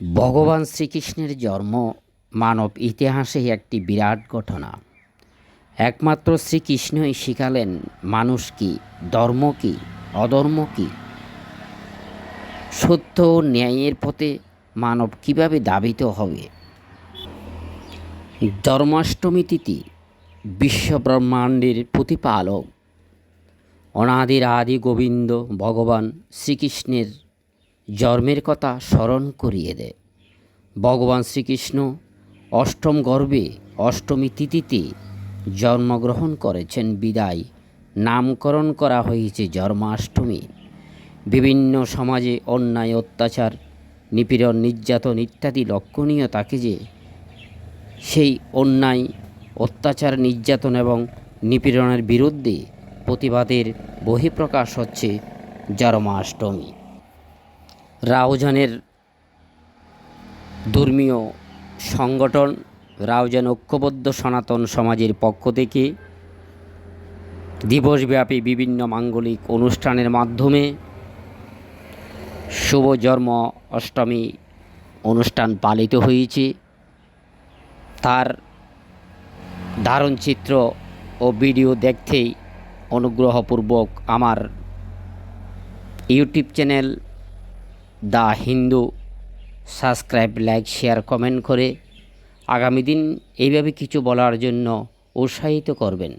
ভগবান শ্রীকৃষ্ণের জন্ম মানব ইতিহাসে একটি বিরাট ঘটনা। একমাত্র শ্রীকৃষ্ণই শিখালেন মানুষ কি, ধর্ম কি, অধর্ম কি, সত্য ও ন্যায়ের পথে মানব কিভাবে ধাবিত হবে। জন্মাষ্টমী তিথি বিশ্বব্রহ্মাণ্ডের প্রতিপালক অনাদির আদি গোবিন্দ ভগবান শ্রীকৃষ্ণের জন্মের কথা স্মরণ করিয়ে দেয়। ভগবান শ্রীকৃষ্ণ অষ্টম গর্ভে অষ্টমী তিথিতে জন্মগ্রহণ করেছেন বিদায় নামকরণ করা হয়েছে জন্মাষ্টমী। বিভিন্ন সমাজে অন্যায়, অত্যাচার, নিপীড়ন, নির্যাতন ইত্যাদি লক্ষণীয় থাকে যে সেই অন্যায়, অত্যাচার, নির্যাতন এবং নিপীড়নের বিরুদ্ধে প্রতিবাদের বহিঃপ্রকাশ হচ্ছে জন্মাষ্টমী। রাউজানের ধর্মীয় সংগঠন রাউজান ঐক্যবদ্ধ সনাতন সমাজের পক্ষ থেকে দিবসব্যাপী বিভিন্ন মাঙ্গলিক অনুষ্ঠানের মাধ্যমে শুভ জন্ম অষ্টমী অনুষ্ঠান পালিত হয়েছে। তার ধারণচিত্র ও ভিডিও দেখতেই অনুগ্রহপূর্বক আমার YouTube channel the Hindu subscribe, like, share, comment করে আগামী দিন এইভাবে কিছু বলার জন্য উৎসাহিত করবেন।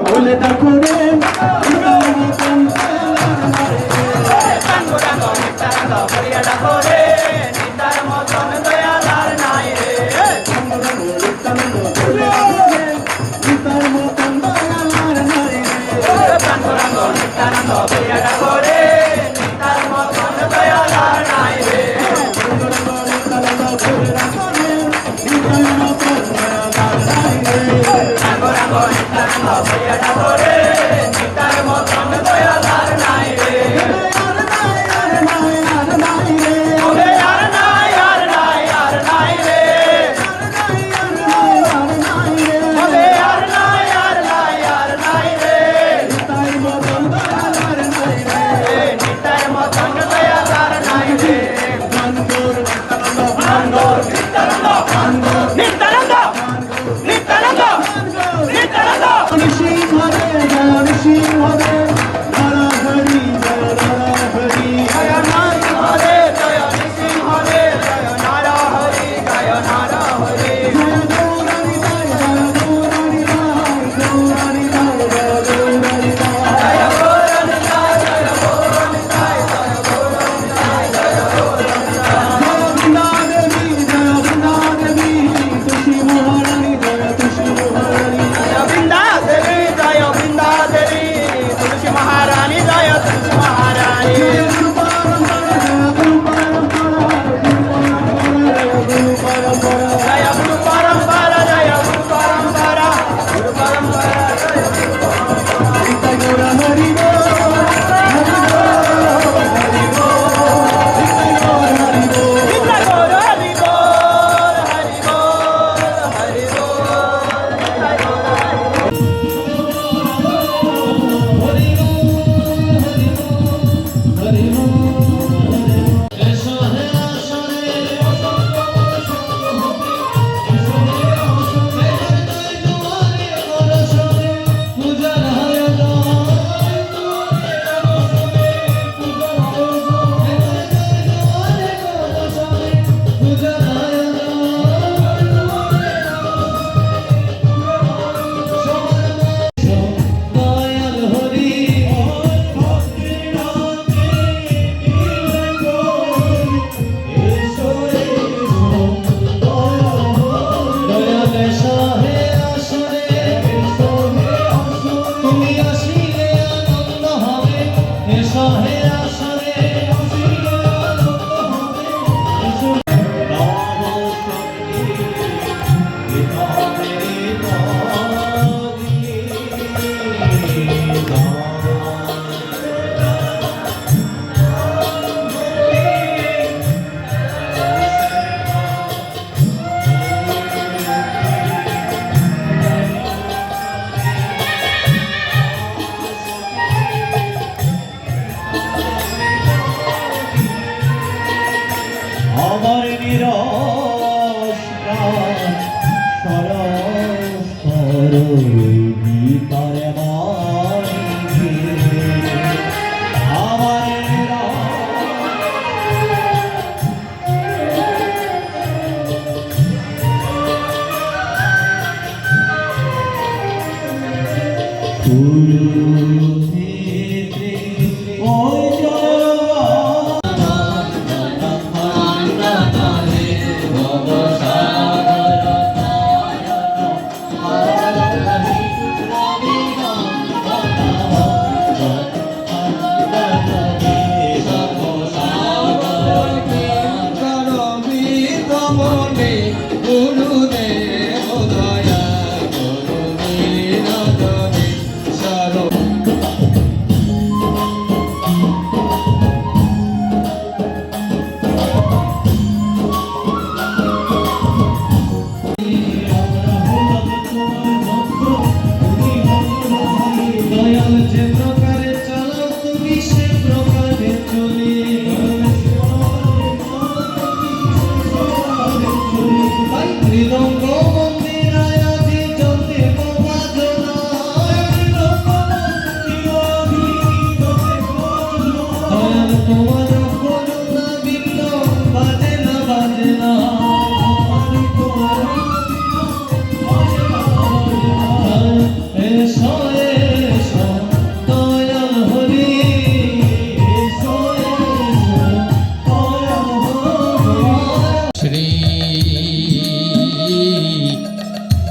বলে দেখো রে আমার নিরস প্রাণ সরস গীতারে মানিকে আমার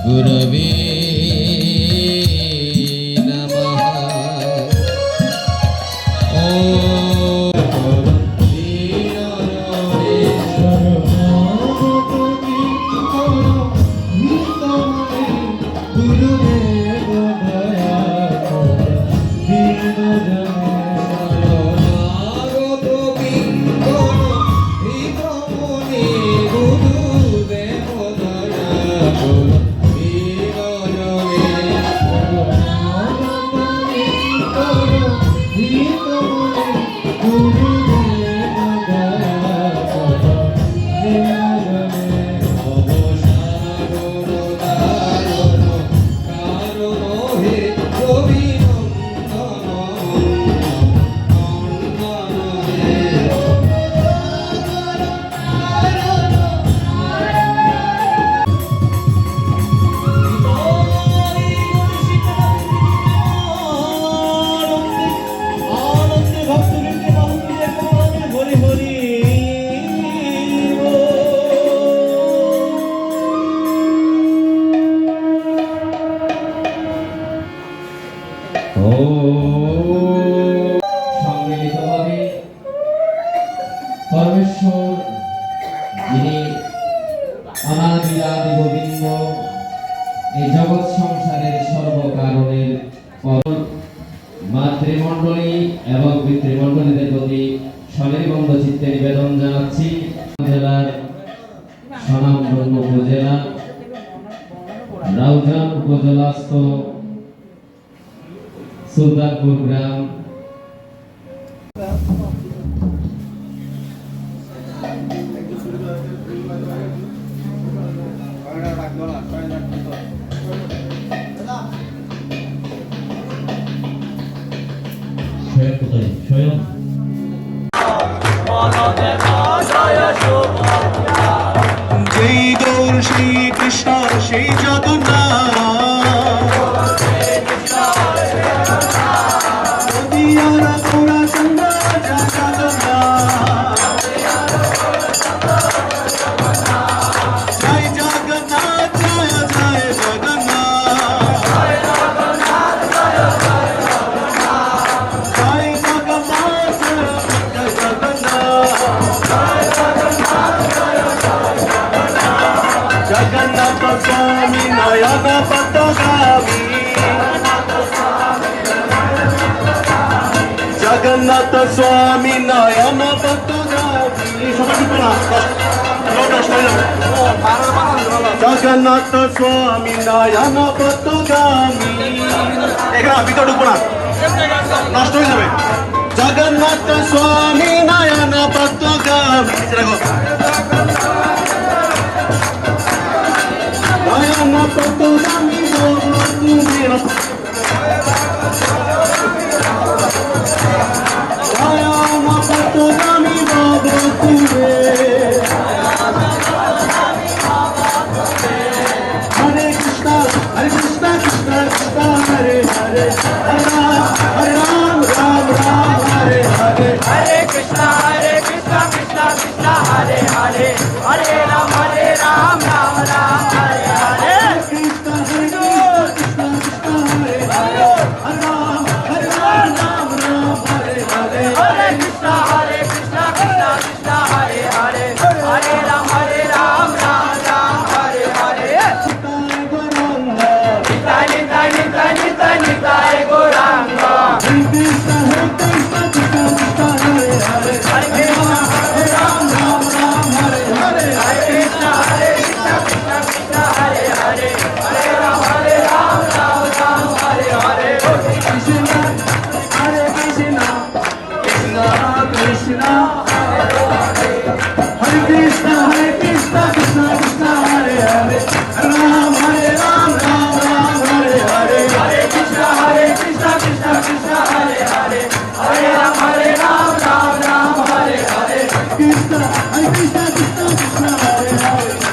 गुरवे नमः। गुरुदेव दया যিনি অনাদিরাদি গোবিন্দ এই জগৎ সংসারের সর্বকারণের পরম মাতৃমণ্ডলী এবং পিতৃমণ্ডলীদের প্রতি সনির্বন্ধ চিত্তে নিবেদন জানাচ্ছি। জেলার সুনামধন্য উপজেলা রাউজান উপজেলাস্থ সুলতানপুর গ্রাম স্বয়ং जय गौर श्री कृष्ण श्री जगन्नाथ नदियारा गौरा चंद्र जगन्नाथ जय जगन्नाथ जय जय जगन्नाथ जय जगन्नाथ जय जगन्नाथ जगन्नाथ स्वामी नयन पथगामी जगन्नाथ स्वामी नयन पथगामी जगन्नाथ स्वामी नयन पथगामी এখানে ভিতর ঢুকবো না নষ্ট হয়ে যাবে जगन्नाथ स्वामी नयन पथगामी नयन पथगामी नयन पथगामी बाबा तुमे हरे कृष्णा कृष्णा कृष्णा हरे हरे हरे राम राम राम हरे हरे हरे कृष्णा कृष्णा कृष्णा हरे हरे हरे राम राम राम हरे हरे कृष्णा कृष्णा हरे हरे हरे राम राम राम हरे हरे हरे कृष्णा कृष्णा कृष्णा हरे हरे हरे राम राम राम हरे हरे निताय निताय निताय निताय गौरांग कृष्णा कृष्णा हरे हरे हरे राम राम राम हरे हरे हरे कृष्णा कृष्णा कृष्णा हरे हरे हरे राम राम हरे हरे कृष्णा हरे कृष्णा कृष्णा कृष्णा हरे कृष्णा कृष्णा कृष्णा हरे हरे राम राम राम हरे हरे हरे कृष्णा कृष्णा कृष्णा हरे हरे हरे राम राम राम हरे हरे कृष्णा कृष्णा कृष्णा हरे हरे